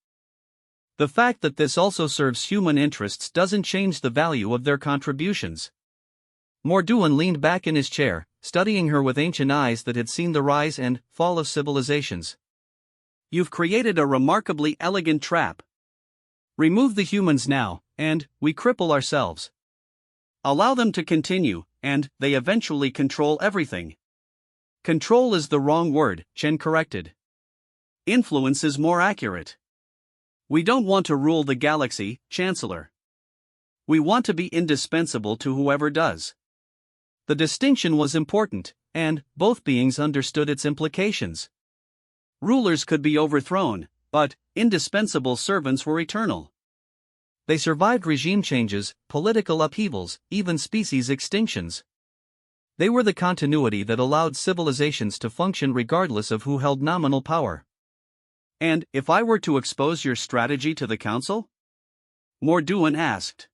The fact that this also serves human interests doesn't change the value of their contributions. Morduan leaned back in his chair, studying her with ancient eyes that had seen the rise and fall of civilizations. You've created a remarkably elegant trap. Remove the humans now, and we cripple ourselves. Allow them to continue, and they eventually control everything. Control is the wrong word, Chen corrected. Influence is more accurate. We don't want to rule the galaxy, Chancellor. We want to be indispensable to whoever does. The distinction was important, and both beings understood its implications. Rulers could be overthrown, but indispensable servants were eternal. They survived regime changes, political upheavals, even species extinctions. They were the continuity that allowed civilizations to function regardless of who held nominal power. And if I were to expose your strategy to the Council? Morduan asked.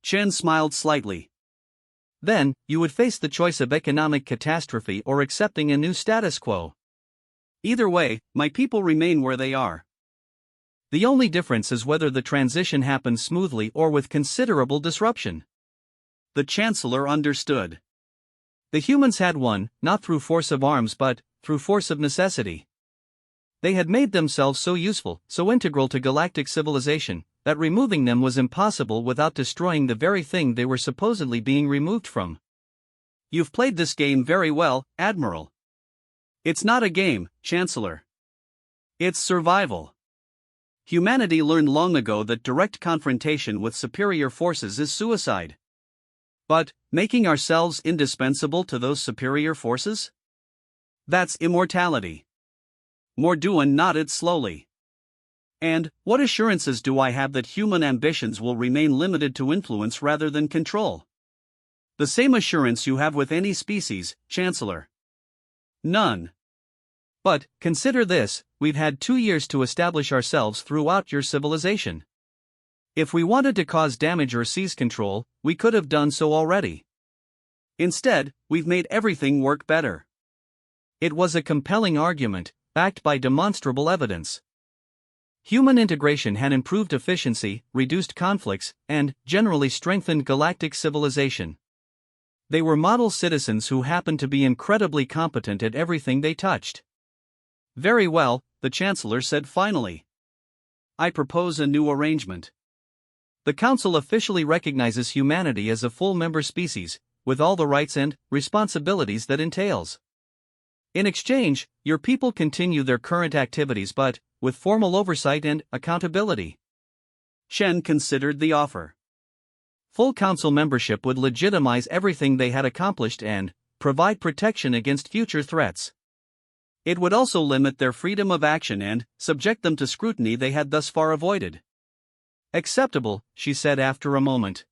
Chen smiled slightly. Then, you would face the choice of economic catastrophe or accepting a new status quo. Either way, my people remain where they are. The only difference is whether the transition happens smoothly or with considerable disruption. The Chancellor understood. The humans had won, not through force of arms but through force of necessity. They had made themselves so useful, so integral to galactic civilization, that removing them was impossible without destroying the very thing they were supposedly being removed from. You've played this game very well, Admiral. It's not a game, Chancellor. It's survival. Humanity learned long ago that direct confrontation with superior forces is suicide. But, making ourselves indispensable to those superior forces? That's immortality. Morduan nodded slowly. And, what assurances do I have that human ambitions will remain limited to influence rather than control? The same assurance you have with any species, Chancellor. None. But, consider this, we've had 2 years to establish ourselves throughout your civilization. If we wanted to cause damage or seize control, we could have done so already. Instead, we've made everything work better. It was a compelling argument, backed by demonstrable evidence. Human integration had improved efficiency, reduced conflicts, and, generally strengthened galactic civilization. They were model citizens who happened to be incredibly competent at everything they touched. Very well, the Chancellor said finally. I propose a new arrangement. The Council officially recognizes humanity as a full member species, with all the rights and responsibilities that entails. In exchange, your people continue their current activities but, with formal oversight and accountability. Shen considered the offer. Full Council membership would legitimize everything they had accomplished and provide protection against future threats. It would also limit their freedom of action and subject them to scrutiny they had thus far avoided. Acceptable, she said after a moment.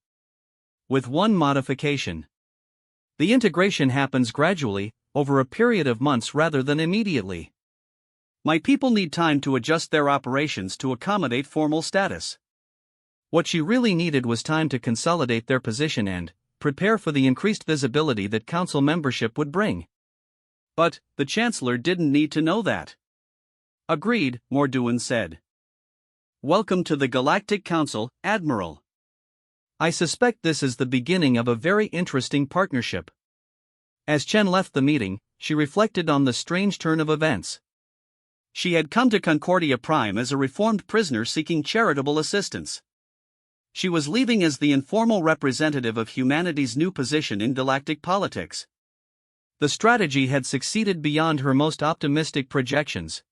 With one modification. The integration happens gradually, over a period of months rather than immediately. My people need time to adjust their operations to accommodate formal status. What she really needed was time to consolidate their position and prepare for the increased visibility that Council membership would bring. But, the Chancellor didn't need to know that. Agreed, Morduan said. Welcome to the Galactic Council, Admiral. I suspect this is the beginning of a very interesting partnership. As Chen left the meeting, she reflected on the strange turn of events. She had come to Concordia Prime as a reformed prisoner seeking charitable assistance. She was leaving as the informal representative of humanity's new position in galactic politics. The strategy had succeeded beyond her most optimistic projections.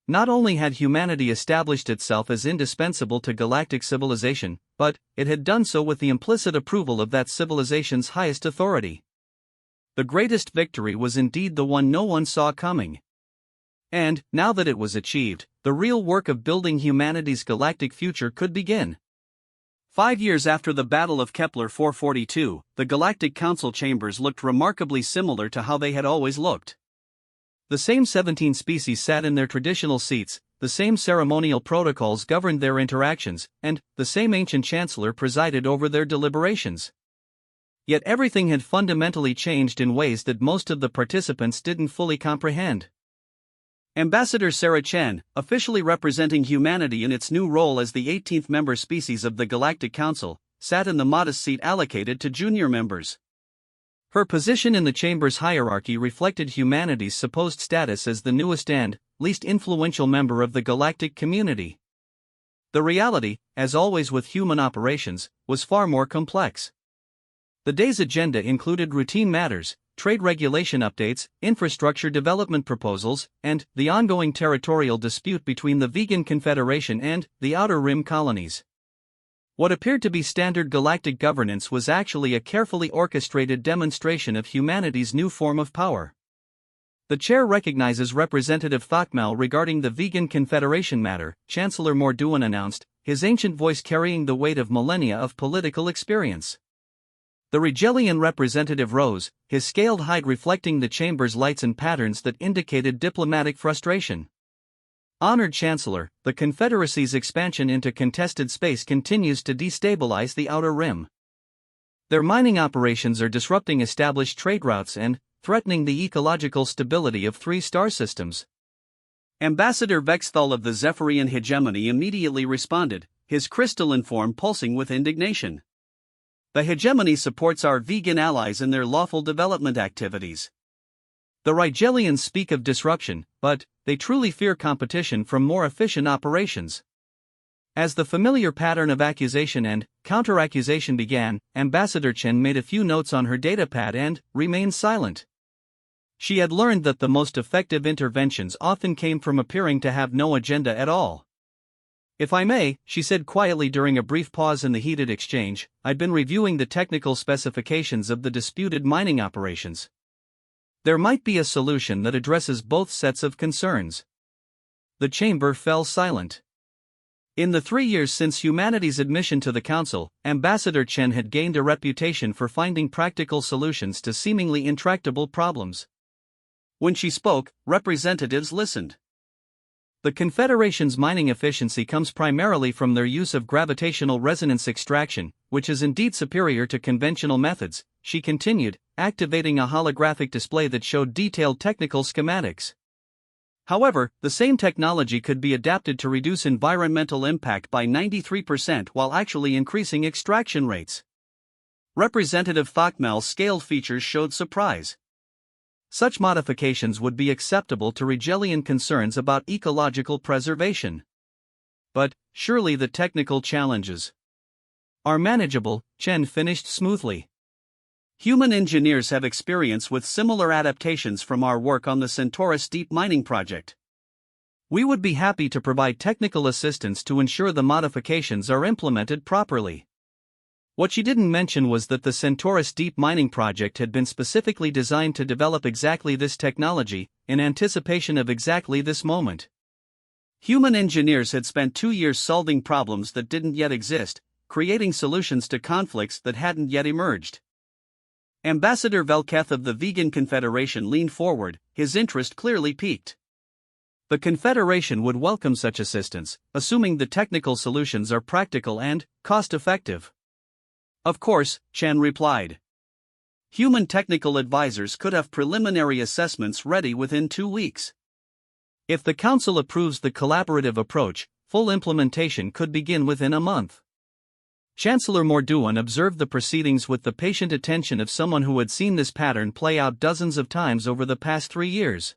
Not only had humanity established itself as indispensable to galactic civilization, but it had done so with the implicit approval of that civilization's highest authority. The greatest victory was indeed the one no one saw coming. And, now that it was achieved, the real work of building humanity's galactic future could begin. 5 years after the Battle of Kepler 442, the Galactic Council chambers looked remarkably similar to how they had always looked. The same 17 species sat in their traditional seats, the same ceremonial protocols governed their interactions, and the same ancient chancellor presided over their deliberations. Yet everything had fundamentally changed in ways that most of the participants didn't fully comprehend. Ambassador Sarah Chen, officially representing humanity in its new role as the 18th member species of the Galactic Council, sat in the modest seat allocated to junior members. Her position in the chamber's hierarchy reflected humanity's supposed status as the newest and least influential member of the galactic community. The reality, as always with human operations, was far more complex. The day's agenda included routine matters, trade regulation updates, infrastructure development proposals, and the ongoing territorial dispute between the Vegan Confederation and the Outer Rim colonies. What appeared to be standard galactic governance was actually a carefully orchestrated demonstration of humanity's new form of power. The chair recognizes Representative Thakmal regarding the Vegan Confederation matter, Chancellor Morduan announced, his ancient voice carrying the weight of millennia of political experience. The Regelian representative rose, his scaled height reflecting the chamber's lights and patterns that indicated diplomatic frustration. Honored Chancellor, the Confederacy's expansion into contested space continues to destabilize the Outer Rim. Their mining operations are disrupting established trade routes and threatening the ecological stability of 3 star systems. Ambassador Vexthal of the Zephyrian hegemony immediately responded, his crystalline form pulsing with indignation. The hegemony supports our vegan allies in their lawful development activities. The Rigelians speak of disruption, but they truly fear competition from more efficient operations. As the familiar pattern of accusation and counter-accusation began, Ambassador Chen made a few notes on her datapad and remained silent. She had learned that the most effective interventions often came from appearing to have no agenda at all. "If I may," she said quietly during a brief pause in the heated exchange, "I'd been reviewing the technical specifications of the disputed mining operations. There might be a solution that addresses both sets of concerns." The chamber fell silent. In the 3 years since humanity's admission to the Council, Ambassador Chen had gained a reputation for finding practical solutions to seemingly intractable problems. When she spoke, representatives listened. The Confederation's mining efficiency comes primarily from their use of gravitational resonance extraction, which is indeed superior to conventional methods, she continued, activating a holographic display that showed detailed technical schematics. However, the same technology could be adapted to reduce environmental impact by 93% while actually increasing extraction rates. Representative Thakmel's scaled features showed surprise. Such modifications would be acceptable to Rigelian concerns about ecological preservation. But, surely the technical challenges are manageable, Chen finished smoothly. Human engineers have experience with similar adaptations from our work on the Centaurus Deep Mining Project. We would be happy to provide technical assistance to ensure the modifications are implemented properly. What she didn't mention was that the Centaurus Deep Mining Project had been specifically designed to develop exactly this technology, in anticipation of exactly this moment. Human engineers had spent 2 years solving problems that didn't yet exist, creating solutions to conflicts that hadn't yet emerged. Ambassador Velketh of the Vegan Confederation leaned forward, his interest clearly piqued. The Confederation would welcome such assistance, assuming the technical solutions are practical and cost-effective. "Of course," Chen replied. "Human technical advisors could have preliminary assessments ready within 2 weeks. If the Council approves the collaborative approach, full implementation could begin within a month." Chancellor Morduan observed the proceedings with the patient attention of someone who had seen this pattern play out dozens of times over the past 3 years.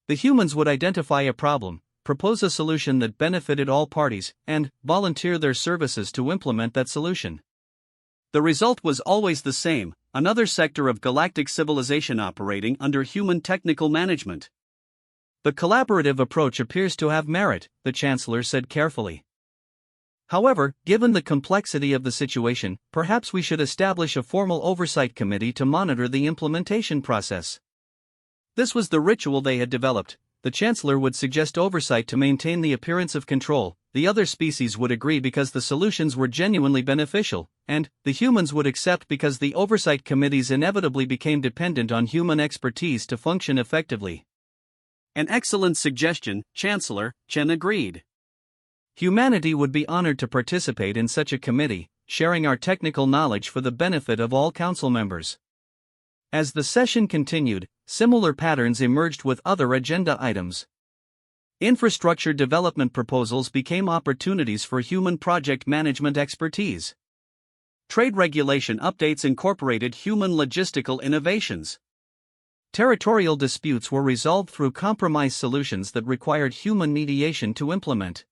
The humans would identify a problem, propose a solution that benefited all parties, and volunteer their services to implement that solution. The result was always the same: another sector of galactic civilization operating under human technical management. "The collaborative approach appears to have merit," the Chancellor said carefully. "However, given the complexity of the situation, perhaps we should establish a formal oversight committee to monitor the implementation process." This was the ritual they had developed. The Chancellor would suggest oversight to maintain the appearance of control, the other species would agree because the solutions were genuinely beneficial, and the humans would accept because the oversight committees inevitably became dependent on human expertise to function effectively. "An excellent suggestion, Chancellor," Chen agreed. "Humanity would be honored to participate in such a committee, sharing our technical knowledge for the benefit of all council members." As the session continued, similar patterns emerged with other agenda items. Infrastructure development proposals became opportunities for human project management expertise. Trade regulation updates incorporated human logistical innovations. Territorial disputes were resolved through compromise solutions that required human mediation to implement.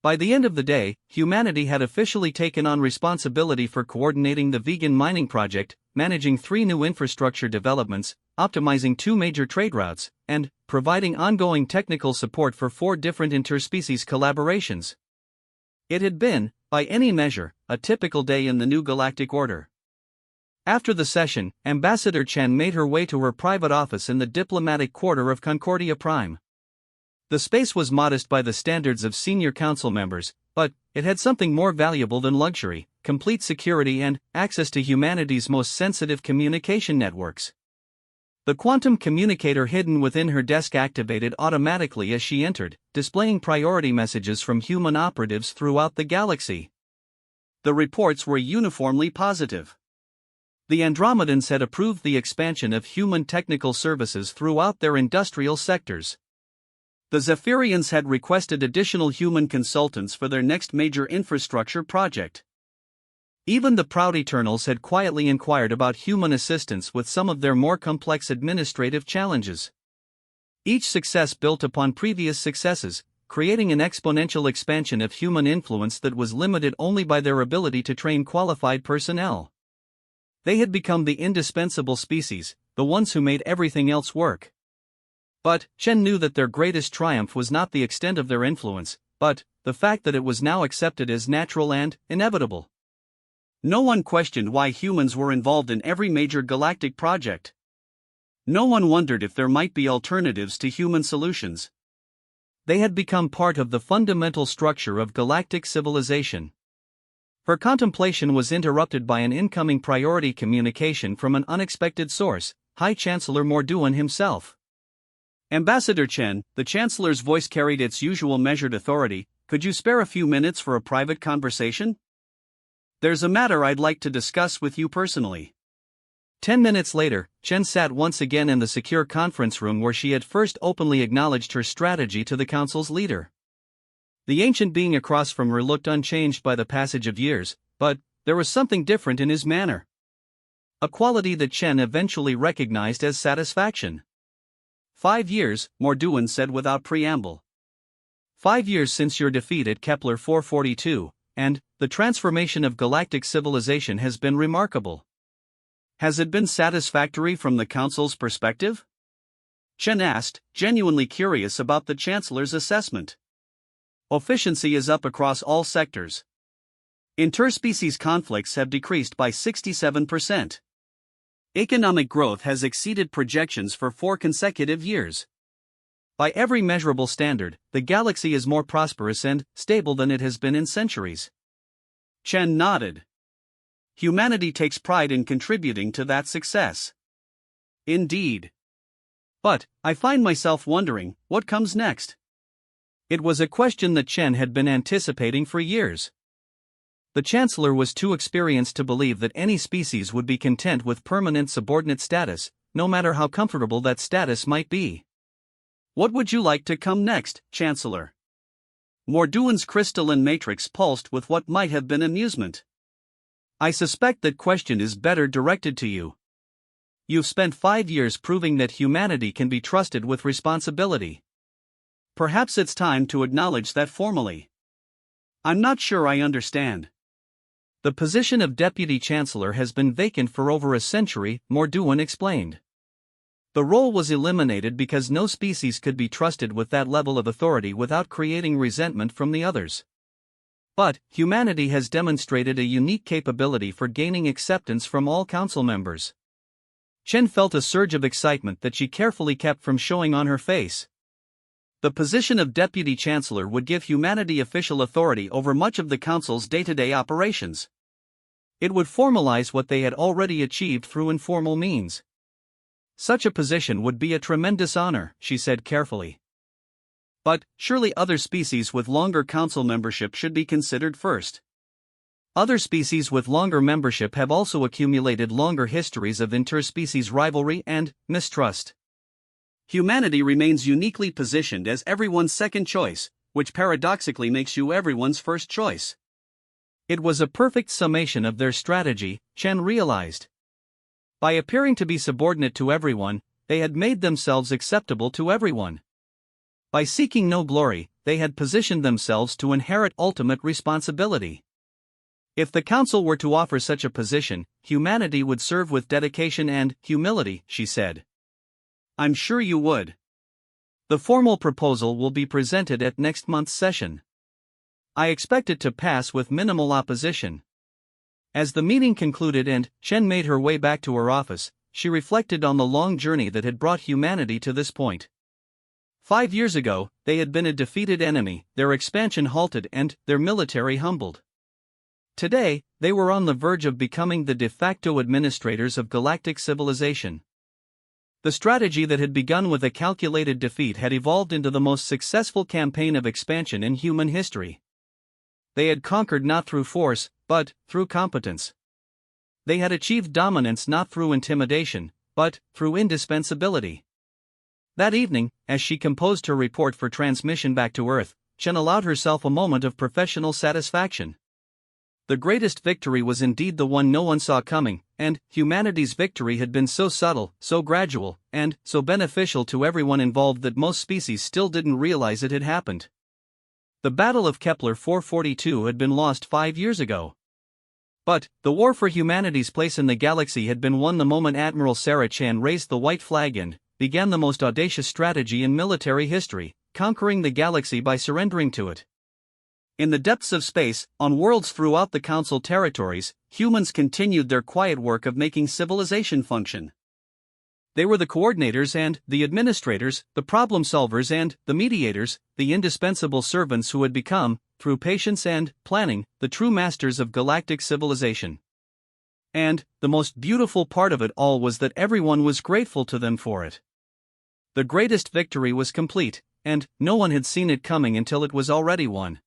By the end of the day, humanity had officially taken on responsibility for coordinating the vegan mining project, managing 3 new infrastructure developments, optimizing 2 major trade routes, and providing ongoing technical support for 4 different interspecies collaborations. It had been, by any measure, a typical day in the new galactic order. After the session, Ambassador Chen made her way to her private office in the diplomatic quarter of Concordia Prime. The space was modest by the standards of senior council members, but it had something more valuable than luxury: complete security and access to humanity's most sensitive communication networks. The quantum communicator hidden within her desk activated automatically as she entered, displaying priority messages from human operatives throughout the galaxy. The reports were uniformly positive. The Andromedans had approved the expansion of human technical services throughout their industrial sectors. The Zephyrians had requested additional human consultants for their next major infrastructure project. Even the proud Eternals had quietly inquired about human assistance with some of their more complex administrative challenges. Each success built upon previous successes, creating an exponential expansion of human influence that was limited only by their ability to train qualified personnel. They had become the indispensable species, the ones who made everything else work. But Chen knew that their greatest triumph was not the extent of their influence, but the fact that it was now accepted as natural and inevitable. No one questioned why humans were involved in every major galactic project. No one wondered if there might be alternatives to human solutions. They had become part of the fundamental structure of galactic civilization. Her contemplation was interrupted by an incoming priority communication from an unexpected source, High Chancellor Morduan himself. Ambassador Chen, the Chancellor's voice carried its usual measured authority. Could you spare a few minutes for a private conversation? There's a matter I'd like to discuss with you personally. 10 minutes later, Chen sat once again in the secure conference room where she had first openly acknowledged her strategy to the Council's leader. The ancient being across from her looked unchanged by the passage of years, but there was something different in his manner. A quality that Chen eventually recognized as satisfaction. 5 years, Morduan said without preamble. 5 years since your defeat at Kepler 442, and the transformation of galactic civilization has been remarkable. Has it been satisfactory from the Council's perspective? Chen asked, genuinely curious about the Chancellor's assessment. Efficiency is up across all sectors. Interspecies conflicts have decreased by 67%. Economic growth has exceeded projections for 4 consecutive years. By every measurable standard, the galaxy is more prosperous and stable than it has been in centuries. Chen nodded. Humanity takes pride in contributing to that success. Indeed. But I find myself wondering, what comes next? It was a question that Chen had been anticipating for years. The Chancellor was too experienced to believe that any species would be content with permanent subordinate status, no matter how comfortable that status might be. What would you like to come next, Chancellor? Morduan's crystalline matrix pulsed with what might have been amusement. I suspect that question is better directed to you. You've spent 5 years proving that humanity can be trusted with responsibility. Perhaps it's time to acknowledge that formally. I'm not sure I understand. The position of Deputy Chancellor has been vacant for over a century, Morduan explained. The role was eliminated because no species could be trusted with that level of authority without creating resentment from the others. But humanity has demonstrated a unique capability for gaining acceptance from all council members. Chen felt a surge of excitement that she carefully kept from showing on her face. The position of Deputy Chancellor would give humanity official authority over much of the Council's day-to-day operations. It would formalize what they had already achieved through informal means. Such a position would be a tremendous honor, she said carefully. But surely other species with longer Council membership should be considered first. Other species with longer membership have also accumulated longer histories of interspecies rivalry and mistrust. Humanity remains uniquely positioned as everyone's second choice, which paradoxically makes you everyone's first choice. It was a perfect summation of their strategy, Chen realized. By appearing to be subordinate to everyone, they had made themselves acceptable to everyone. By seeking no glory, they had positioned themselves to inherit ultimate responsibility. If the Council were to offer such a position, humanity would serve with dedication and humility, she said. I'm sure you would. The formal proposal will be presented at next month's session. I expect it to pass with minimal opposition. As the meeting concluded and Chen made her way back to her office, she reflected on the long journey that had brought humanity to this point. 5 years ago, they had been a defeated enemy, their expansion halted and their military humbled. Today, they were on the verge of becoming the de facto administrators of galactic civilization. The strategy that had begun with a calculated defeat had evolved into the most successful campaign of expansion in human history. They had conquered not through force, but through competence. They had achieved dominance not through intimidation, but through indispensability. That evening, as she composed her report for transmission back to Earth, Chen allowed herself a moment of professional satisfaction. the greatest victory was indeed the one no one saw coming, and humanity's victory had been so subtle, so gradual, and so beneficial to everyone involved that most species still didn't realize it had happened. The Battle of Kepler 442 had been lost 5 years ago. But the war for humanity's place in the galaxy had been won the moment Admiral Sarah Chan raised the white flag and began the most audacious strategy in military history, conquering the galaxy by surrendering to it. In the depths of space, on worlds throughout the Council territories, humans continued their quiet work of making civilization function. They were the coordinators and the administrators, the problem solvers and the mediators, the indispensable servants who had become, through patience and planning, the true masters of galactic civilization. And the most beautiful part of it all was that everyone was grateful to them for it. The greatest victory was complete, and no one had seen it coming until it was already won.